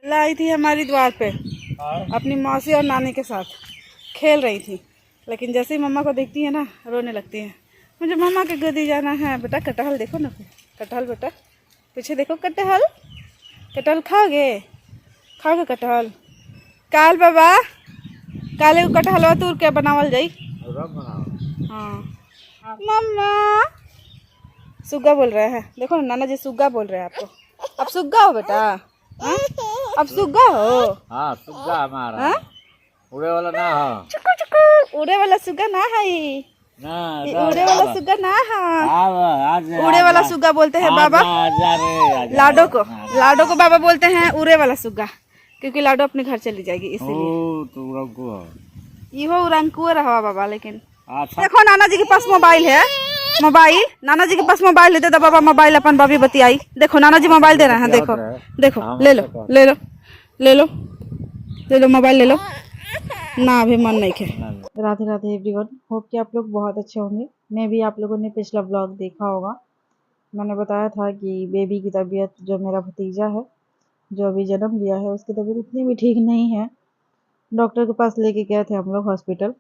लाई थी हमारी द्वार पे अपनी मौसी और नानी के साथ खेल रही थी, लेकिन जैसे ही मम्मा को देखती है ना रोने लगती है। मुझे मम्मा के गोदी जाना है। बेटा कटहल देखो ना, कटहल बेटा पीछे देखो, कटहल कटहल खाओगे, खाओगे कटहल? काल बाबा काले को कटहलवा तूर के बनावल जाई। हाँ मम्मा सुग्गा बोल रहे हैं, देखो ना नाना जी सुग्गा बोल रहे हैं आपको। अब सुग्गा हो बेटा, हाँ? अब सुग्गा हो। हाँ सुग्गा हमारा। हाँ? उड़े वाला ना हो। चुकू चुकू उड़े वाला सुग्गा ना है ना उड़े वाला सुग्गा ना है। उड़े वाला आजा सुग्गा बोलते हैं बाबा आजा रे आजा। लाडो को बाबा बोलते हैं उड़े वाला सुग्गा, क्योंकि लाडो अपने घर चली जाएगी इसीलिए। ओ तो रंगो इहो रंकुआ रहा बाबा। लेकिन अच्छा देखो नाना जी के पास मोबाइल है, मोबाइल नाना जी के पास मोबाइल है, दे दो बाबा मोबाइल अपन बबी बतियाई। देखो नाना जी मोबाइल दे रहे हैं, देखो देखो ले लो ले लो ले लो ले लो मोबाइल ले लो ना, अभी मन नहीं है। राधे राधे एवरीवन, होप कि आप लोग बहुत अच्छे होंगे। मैं भी, आप लोगों ने पिछला ब्लॉग देखा होगा, मैंने बताया था कि बेबी की तबीयत, जो मेरा भतीजा है जो अभी जन्म लिया है, उसकी तबीयत उतनी भी ठीक नहीं है। डॉक्टर के पास लेके गए थे हम लोग हॉस्पिटल,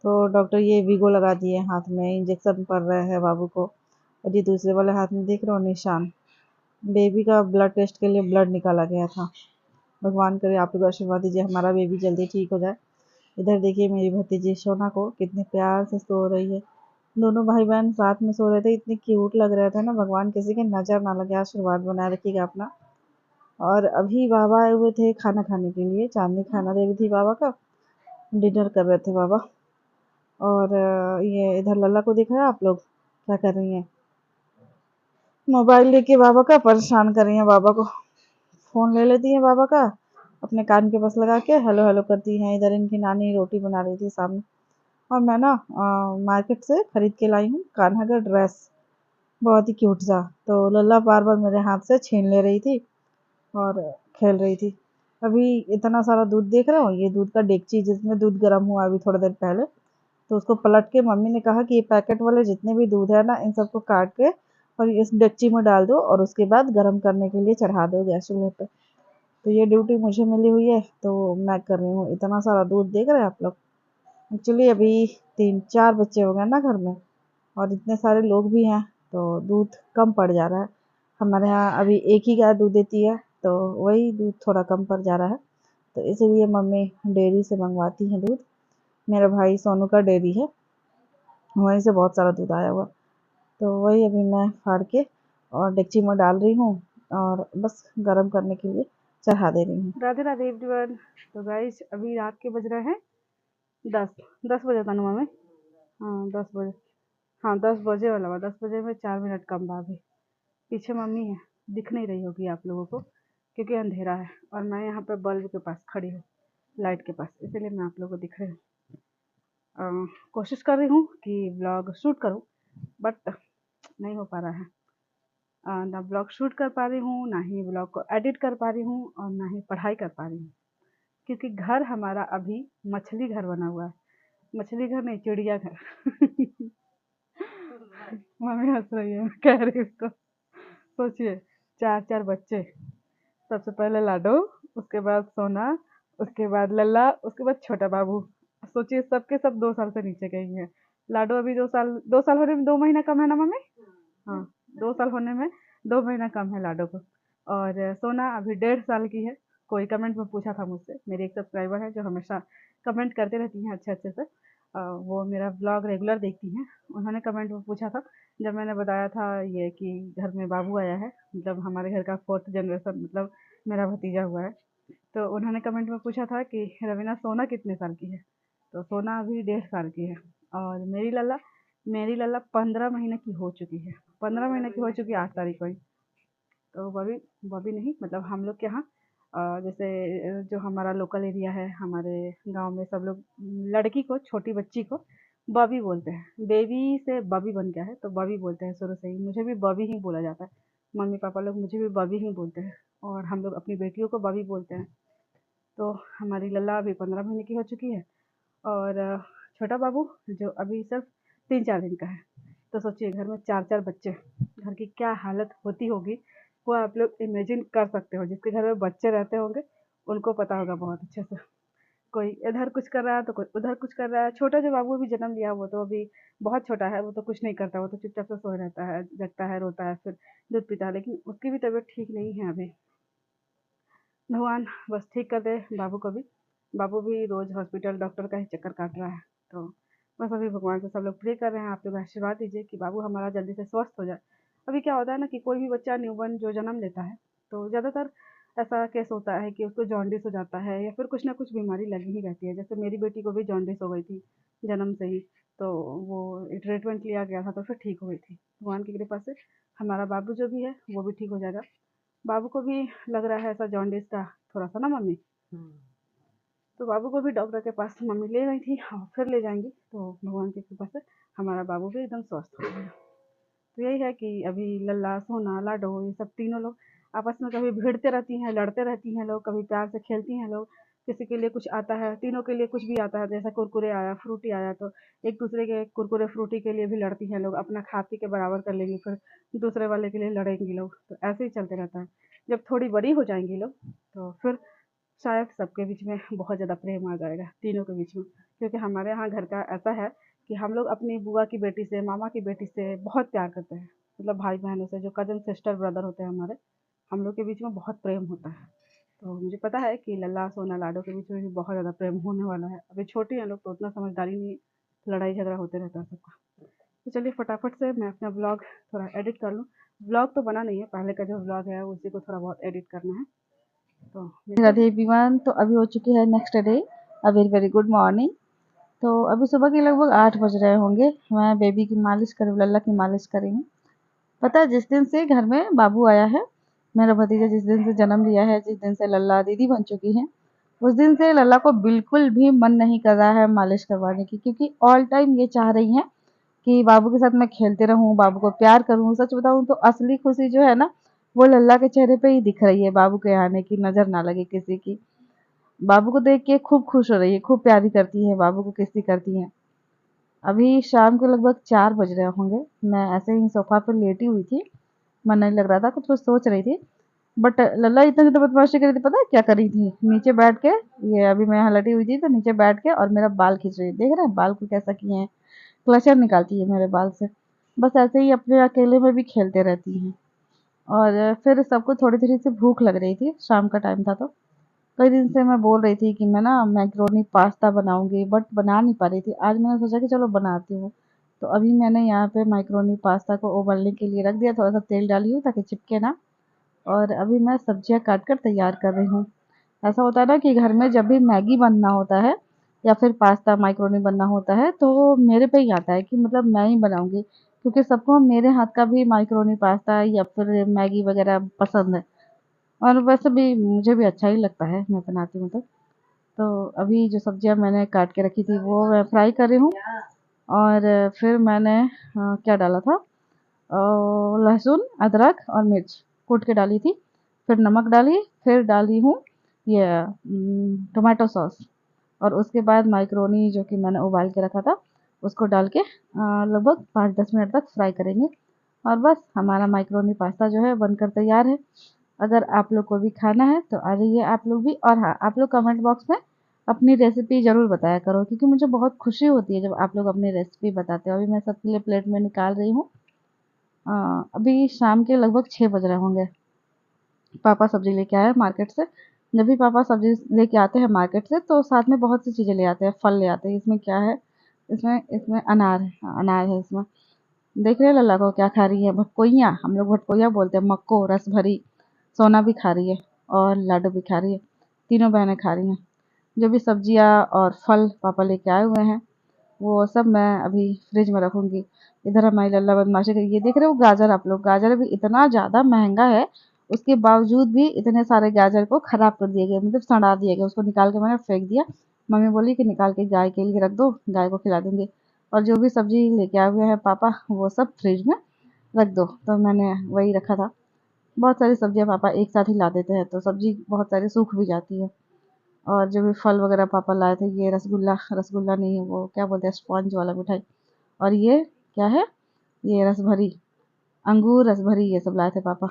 तो डॉक्टर ये वीगो लगा दिए हाथ में, इंजेक्शन पड़ रहे हैं बाबू को। और ये दूसरे वाले हाथ में देख रहे हो निशान, बेबी का ब्लड टेस्ट के लिए ब्लड निकाला गया था। भगवान करे आप लोग आशीर्वाद दीजिए हमारा बेबी जल्दी ठीक हो जाए। इधर देखिए मेरी भतीजी सोना को कितने प्यार से सो रही है। दोनों भाई बहन साथ में सो रहे थे, इतने क्यूट लग रहे थे ना। भगवान किसी के नजर ना लगे, आशीर्वाद बनाए रखिएगा अपना। और अभी बाबा आए हुए थे खाना खाने के लिए, चांदनी खाना दे रही थी बाबा का, डिनर कर रहे थे बाबा। और ये इधर लल्ला को देख रहे हैं आप लोग क्या कर रही हैं, मोबाइल लेके बाबा का परेशान कर रही हैं। बाबा को फोन ले लेती हैं बाबा का, अपने कान के पास लगा के हेलो हेलो करती हैं। इधर इनकी नानी रोटी बना रही थी सामने, और मैं ना मार्केट से खरीद के लाई हूँ कान्हा का ड्रेस, बहुत ही क्यूट सा। तो लल्ला बार बार मेरे हाथ से छीन ले रही थी और खेल रही थी। अभी इतना सारा दूध देख रहे हो, ये दूध का डेगची जिसमें दूध गर्म हुआ अभी थोड़ी देर पहले, तो उसको पलट के मम्मी ने कहा कि ये पैकेट वाले जितने भी दूध है ना, इन सबको काट के और इस डेगची में डाल दो और उसके बाद गर्म करने के लिए चढ़ा दो गैस चूल्हे पे। तो ये ड्यूटी मुझे मिली हुई है, तो मैं कर रही हूँ। इतना सारा दूध देख रहे हैं आप लोग। एक्चुअली अभी 3-4 बच्चे हो गए ना घर में, और इतने सारे लोग भी हैं, तो दूध कम पड़ जा रहा है। हमारे यहाँ अभी एक ही गाय दूध देती है, तो वही दूध थोड़ा कम पड़ जा रहा है, तो इसीलिए मम्मी डेयरी से मंगवाती हैं दूध। मेरा भाई सोनू का डेयरी है, वहीं से बहुत सारा दूध आया हुआ, तो वही अभी मैं फाड़ के और डेगची में डाल रही हूँ और बस गर्म करने के लिए चढ़ा दे रही हूँ। राधे राधे एवरीवन। तो गाइस अभी रात के बज रहे हैं 10 बजे था ना मम्मी? हाँ 10 बजे, हाँ 10 बजे वाला 10 बजे में 4 मिनट कम बा अभी। पीछे मम्मी है, दिख नहीं रही होगी आप लोगों को क्योंकि अंधेरा है, और मैं यहाँ पे बल्ब के पास खड़ी हूँ, लाइट के पास, इसलिए मैं आप लोगों को दिख रही हूँ। कोशिश कर रही हूँ कि ब्लॉग शूट करूँ, बट नहीं हो पा रहा है। ना ब्लॉग शूट कर पा रही हूँ, ना ही ब्लॉग को एडिट कर पा रही हूँ, और ना ही पढ़ाई कर पा रही हूँ, क्योंकि घर हमारा अभी मछली घर बना हुआ है। मछली घर नहीं, चिड़िया घर। मम्मी हंस रही है, कह रही उसको। सोचिए 4 बच्चे, सबसे पहले लाडो, उसके बाद सोना, उसके बाद लल्ला, उसके बाद छोटा बाबू। सोचिए सबके सब 2 साल से नीचे गई हैं। लाडो अभी 2 साल होने में 2 महीना कम है ना मम्मी? हाँ 2 साल होने में 2 महीना कम है लाडो को। और सोना अभी 1.5 साल की है। कोई कमेंट में पूछा था मुझसे, मेरी एक सब्सक्राइबर है जो हमेशा कमेंट करते रहती हैं अच्छे अच्छे से, वो मेरा ब्लॉग रेगुलर देखती हैं। उन्होंने कमेंट में पूछा था, जब मैंने बताया था ये कि घर में बाबू आया है, मतलब हमारे घर का 4th जनरेशन, मतलब मेरा भतीजा हुआ है, तो उन्होंने कमेंट में पूछा था कि रवीना सोना कितने साल की है? तो सोना अभी 1.5 साल की है। और मेरी लल्ला 15 महीने की हो चुकी है, 15 महीने की हो चुकी है 8 तारीख को ही। तो बॉबी बॉबी नहीं, मतलब हम लोग के यहाँ जैसे जो हमारा लोकल एरिया है, हमारे गांव में सब लोग लड़की को, छोटी बच्ची को बॉबी बोलते हैं। बेबी से बॉबी बन गया है, तो बॉबी बोलते हैं शुरू से ही। मुझे भी बॉबी ही बोला जाता है, मम्मी पापा लोग मुझे भी बॉबी ही बोलते हैं, और हम लोग अपनी बेटियों को बॉबी बोलते हैं। तो हमारी लल्ला अभी 15 महीने की हो चुकी है, और छोटा बाबू जो अभी सिर्फ 3-4 दिन का है। तो सोचिए घर में 4 बच्चे, घर की क्या हालत होती होगी वो आप लोग इमेजिन कर सकते हो। जिसके घर में बच्चे रहते होंगे उनको पता होगा बहुत अच्छे से। कोई इधर कुछ कर रहा है तो कोई उधर कुछ कर रहा है। छोटा जो बाबू अभी जन्म लिया वो तो अभी बहुत छोटा है, वो तो कुछ नहीं करता, वो तो चुपचाप से सोए रहता है, जगता है, रोता है, फिर दूध पीता है, लेकिन उसकी भी तबीयत ठीक नहीं है अभी। भगवान बस ठीक कर दे बाबू को भी। बाबू भी रोज हॉस्पिटल डॉक्टर का ही चक्कर काट रहा है। तो बस अभी भगवान से सब लोग प्रे कर रहे हैं, आप लोग आशीर्वाद दीजिए कि बाबू हमारा जल्दी से स्वस्थ हो जाए। अभी क्या होता है ना कि कोई भी बच्चा न्यूबॉर्न जो जन्म लेता है तो ज़्यादातर ऐसा केस होता है कि उसको जॉन्डिस हो जाता है या फिर कुछ ना कुछ बीमारी लगी ही रहती है। जैसे मेरी बेटी को भी जॉन्डिस हो गई थी जन्म से ही, तो वो ट्रीटमेंट लिया गया था तो फिर ठीक हो गई थी। भगवान की कृपा से हमारा बाबू जो भी है वो भी ठीक हो जाएगा। बाबू को भी लग रहा है ऐसा जॉन्डिस का थोड़ा सा ना मम्मी, तो बाबू को भी डॉक्टर के पास मम्मी ले गई थी और फिर ले जाएंगी, तो भगवान की कृपा से हमारा बाबू भी एकदम स्वस्थ हो जाएगा। तो यही है कि अभी लल्ला सोना लाडो ये सब तीनों लोग आपस में कभी भिड़ते रहती हैं, लड़ते रहती हैं लोग, कभी प्यार से खेलती हैं लोग। किसी के लिए कुछ आता है, तीनों के लिए कुछ भी आता है, जैसा कुरकुरे आया फ्रूटी आया तो एक दूसरे के कुरकुरे फ्रूटी के लिए भी लड़ती हैं लोग, अपना खा पी के बराबर कर लेंगी, फिर दूसरे वाले के लिए लड़ेंगी लोग। तो ऐसे ही चलते रहता है। जब थोड़ी बड़ी हो जाएंगी लोग तो फिर शायद सबके बीच में बहुत ज़्यादा प्रेम आ जाएगा तीनों के बीच में। क्योंकि हमारे यहाँ घर का ऐसा है कि हम लोग अपनी बुआ की बेटी से, मामा की बेटी से बहुत प्यार करते हैं। मतलब भाई बहनों से, जो कज़न सिस्टर ब्रदर होते हैं हमारे, हम लोग के बीच में बहुत प्रेम होता है। तो मुझे पता है कि लल्ला सोना लाडो के बीच में भी बहुत ज़्यादा प्रेम होने वाला है। अभी छोटी हैं लोग तो उतना समझदारी नहीं है, लड़ाई झगड़ा होते रहता है सबका। तो चलिए फटाफट से मैं अपना ब्लॉग थोड़ा एडिट कर लूँ। ब्लॉग तो बना नहीं है, पहले का जो ब्लॉग है उसी को थोड़ा बहुत एडिट करना है। तो राधे एवरीवन। तो अभी हो चुकी है next day, a very very good morning. तो अभी सुबह के लगभग 8 बज रहे होंगे। मैं बेबी की मालिश कर लल्ला की मालिश कर रही हूँ। पता है जिस दिन से घर में बाबू आया है, मेरा भतीजा जिस दिन से जन्म लिया है, जिस दिन से लल्ला दीदी बन चुकी है, उस दिन से लल्ला को बिल्कुल भी मन नहीं कर रहा है मालिश करवाने की, क्योंकि ऑल टाइम ये चाह रही है कि बाबू के साथ मैं खेलते रहूं, बाबू को प्यार करूं। सच बताऊं तो असली खुशी जो है ना, वो लल्ला के चेहरे पे ही दिख रही है। बाबू के आने की नजर ना लगे किसी की। बाबू को देख के खूब खुश हो रही है, खूब प्यारी करती है, बाबू को किस्ती करती है। अभी शाम के लगभग 4 बज रहे होंगे। मैं ऐसे ही सोफा पर लेटी हुई थी, मन नहीं लग रहा था, कुछ कुछ सोच रही थी। बट लल्ला इतना ज़्यादा बदमाशी कर रही थी, पता है क्या कर रही थी? नीचे बैठ के, ये अभी मैं यहाँ लेटी हुई थी तो नीचे बैठ के और मेरा बाल खींच रही थी। देख रहे हैं बाल को कैसा किए हैं? क्लचर निकालती है मेरे बाल से। बस ऐसे ही अपने अकेले में भी खेलते रहती हैं। और फिर सबको थोड़ी-थोड़ी सी भूख लग रही थी, शाम का टाइम था तो। कई दिन से मैं बोल रही थी कि मैं ना मैक्रोनी पास्ता बनाऊंगी, बट बना नहीं पा रही थी। आज मैंने सोचा कि चलो बनाती हूँ। तो अभी मैंने यहाँ पे मैक्रोनी पास्ता को उबलने के लिए रख दिया, थोड़ा सा तेल डाली हूँ ताकि चिपके ना। और अभी मैं सब्जियाँ काट कर तैयार कर रही हूँ। ऐसा होता है ना कि घर में जब भी मैगी बनना होता है या फिर पास्ता मैक्रोनी बनना होता है तो वो मेरे पे ही आता है कि मतलब मैं ही बनाऊंगी, क्योंकि सबको मेरे हाथ का भी मैक्रोनी पास्ता या फिर मैगी वगैरह पसंद है। और वैसे भी मुझे भी अच्छा ही लगता है, मैं बनाती हूँ तो। तो अभी जो सब्जियाँ मैंने काट के रखी थी वो मैं फ्राई कर रही हूँ। और फिर मैंने क्या डाला था, लहसुन अदरक और मिर्च कूट के डाली थी। फिर नमक डाली, फिर डाली हूँ ये टोमेटो सॉस। और उसके बाद मैक्रोनी जो कि मैंने उबाल के रखा था उसको डाल के लगभग 5-10 मिनट तक फ्राई करेंगे। और बस हमारा मैक्रोनी पास्ता जो है बनकर तैयार है। अगर आप लोग को भी खाना है तो आ जाइए आप लोग भी। और हाँ, आप लोग कमेंट बॉक्स में अपनी रेसिपी ज़रूर बताया करो, क्योंकि मुझे बहुत खुशी होती है जब आप लोग अपनी रेसिपी बताते हो। अभी मैं सबके लिए प्लेट में निकाल रही हूँ। अभी शाम के लगभग 6 बज रहे होंगे। पापा सब्जी लेके आए मार्केट से। जब भी पापा सब्जी लेके आते हैं मार्केट से तो साथ में बहुत सी चीज़ें ले आते हैं, फल ले आते हैं। इसमें क्या है, इसमें इसमें अनार है, हाँ, अनार है इसमें। देख रहे हैं लल्ला को क्या खा रही है? भटकोइयाँ, हम लोग भटकोइयाँ बोलते हैं। मक्को रस भरी सोना भी खा रही है और लाडू भी खा रही है, तीनों बहनें खा रही हैं। जो भी सब्जियाँ और फल पापा लेके आए हुए हैं वो सब मैं अभी फ्रिज में रखूँगी। इधर हमारी लल्ला बदमाशी कर, ये देख रहे हो गाजर, आप लोग गाजर भी इतना ज़्यादा महंगा है, उसके बावजूद भी इतने सारे गाजर को खराब कर दिए गए, मतलब सड़ा दिए गए। उसको निकाल के मैंने फेंक दिया। मम्मी बोली कि निकाल के गाय के लिए रख दो, गाय को खिला दूंगी। और जो भी सब्जी लेके आए हुए हैं पापा वो सब फ्रिज में रख दो, तो मैंने वही रखा था। बहुत सारी सब्जियां पापा एक साथ ही ला देते हैं तो सब्जी बहुत सारी सूख भी जाती है। और जो भी फल वगैरह पापा लाए थे, ये रसगुल्ला, रसगुल्ला नहीं है वो क्या बोलते हैं, स्पॉन्ज वाला मिठाई। और ये क्या है, ये रसभरी, अंगूर रसभरी, ये सब लाए थे पापा।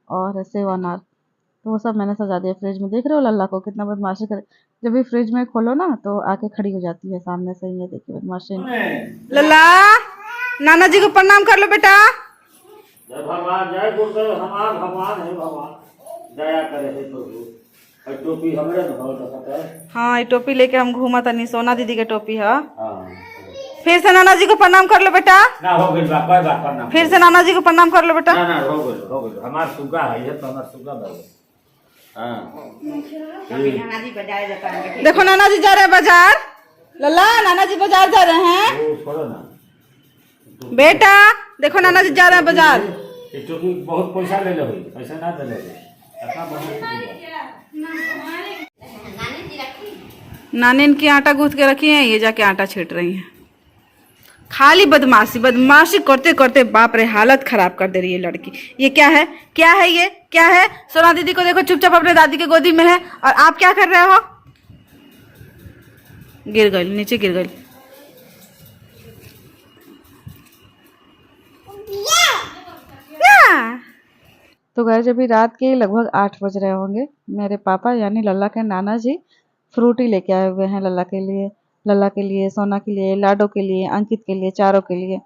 और सेव अनार, तो वो सब मैंने सजा दिया फ्रिज में। देख रहे हो लल्ला को कितना बदमाशी करे, जब भी फ्रिज में खोलो ना तो आके खड़ी हो जाती है सामने से। ये देखिए बदमाशी। लल्ला, नाना जी को प्रणाम कर लो बेटा। जय भगवान, जय गुरुदेव, हमार भगवान है भगवान, दया करे हे प्रभु। और टोपी हमरे न हो सकता है। हाँ, ये टोपी लेके हम घूमा तनी, सोना दीदी के टोपी है। हाँ, फिर से नाना जी को प्रणाम कर लो बेटा। ना हो गइल बा, कोई बात ना। फिर से नाना जी को प्रणाम कर लो बेटा। ना ना, हो गइल। हमार सुगा है, ये तो हमार सुगा बा। हाँ, देखो नाना जी जा रहे हैं बाजार। लल्ला, नाना जी बाजार जा रहे हैं। वो छोड़ो ना बेटा देखो नाना जी जा रहे हैं बाजार। ये टोपी बहुत पैसा ले लो, पैसा ना दे ले इतना बहुत। नानी इनकी आटा गूंथ के रखी है, ये जाके आटा छीट रही हैं। खाली बदमाशी बदमाशी करते करते बाप रे हालत खराब कर दे रही है लड़की। ये क्या है, क्या है, ये क्या है? सोना दीदी को देखो चुपचाप अपने दादी के गोदी में है, और आप क्या कर रहे हो? गिर गई, नीचे गिर गई। तो गाइस अभी रात के लगभग 8 बज रहे होंगे। मेरे पापा यानी लल्ला के नाना जी फ्रूटी लेके आए हुए हैं लल्ला के लिए, सोना के लिए, लाडो के लिए, अंकित के लिए, चारों के लिए।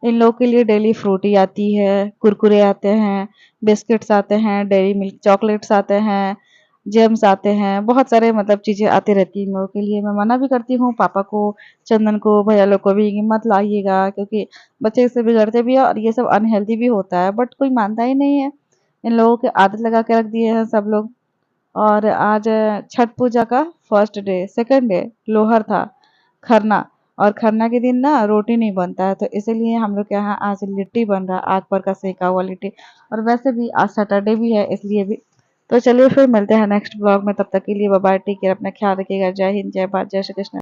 इन लोगों के लिए डेली फ्रूटी आती है, कुरकुरे आते हैं, बिस्किट्स आते हैं, डेयरी मिल्क चॉकलेट्स आते हैं, जेम्स आते हैं, बहुत सारे मतलब चीज़ें आती रहती हैं इन लोगों के लिए। मैं मना भी करती हूँ पापा को, चंदन को, भैया लोग को भी कि मत लाइएगा, क्योंकि बच्चे इससे बिगड़ते भी है और ये सब अनहेल्दी भी होता है, बट कोई मानता ही नहीं है। इन लोगों के आदत लगा के रख दिए हैं सब लोग। और आज छठ पूजा का फर्स्ट डे, सेकंड डे लोहर था, खरना, और खरना के दिन ना रोटी नहीं बनता है, तो इसीलिए हम लोग के यहाँ आज लिट्टी बन रहा है, आग पर का सेका हुआ लिट्टी। और वैसे भी आज सैटरडे भी है इसलिए भी। तो चलिए फिर मिलते हैं नेक्स्ट ब्लॉग में, तब तक के लिए बाय बाय, टेक केयर, अपना ख्याल रखिएगा। जय हिंद, जय भारत, जय श्री कृष्ण।